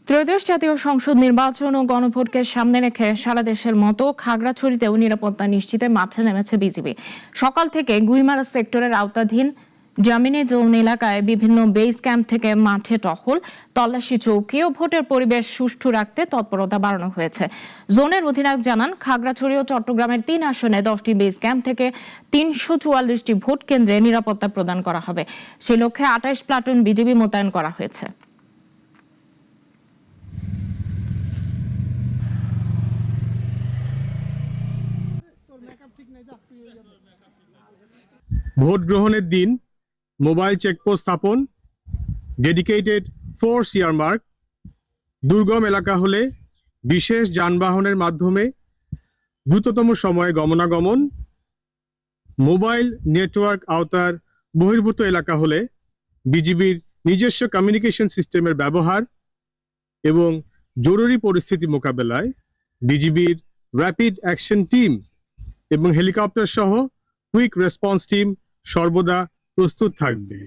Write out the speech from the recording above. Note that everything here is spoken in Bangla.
ত্রয়োদশ জাতীয় সংসদ নির্বাচন ও গণভোটকে সামনে রেখে সারা দেশের মতো খাগড়াছড়িতেও নিরাপত্তা নিশ্চিতে মাঠে নেমেছে বিজিবি। সকাল থেকে গুইমারা সেক্টরের আওতাধীন জামিনে জোন এলাকায় বিভিন্ন বেস ক্যাম্প থেকে মাঠে টহল, তল্লাশি চৌকি ও ভোটের পরিবেশ সুষ্ঠু রাখতে তৎপরতা বাড়ানো হয়েছে। জোনের অধিনায়ক জানান, খাগড়াছড়ি ও চট্টগ্রামের 3 আসনে 10টি বেস ক্যাম্প থেকে 344টি ভোট কেন্দ্রে নিরাপত্তা প্রদান করা হবে। সেই লক্ষ্যে 28 প্লাটুন বিজিবি মোতায়েন করা হয়েছে। ভোট গ্রহণের দিন মোবাইল চেকপোস্ট স্থাপন, ডেডিকেটেড ফোর্স ইয়ারমার্ক, দুর্গম এলাকা হলে বিশেষ যানবাহনের মাধ্যমে দ্রুততম সময়ে গমনাগমন, মোবাইল নেটওয়ার্ক আওতার বহির্ভূত এলাকা হলে বিজিবির নিজস্ব কমিউনিকেশন সিস্টেমের ব্যবহার এবং জরুরি পরিস্থিতি মোকাবেলায় বিজিবির র্যাপিড অ্যাকশন টিম এবং হেলিকপ্টার সহ কুইক রেসপন্স টিম সর্বদা প্রস্তুত থাকবে।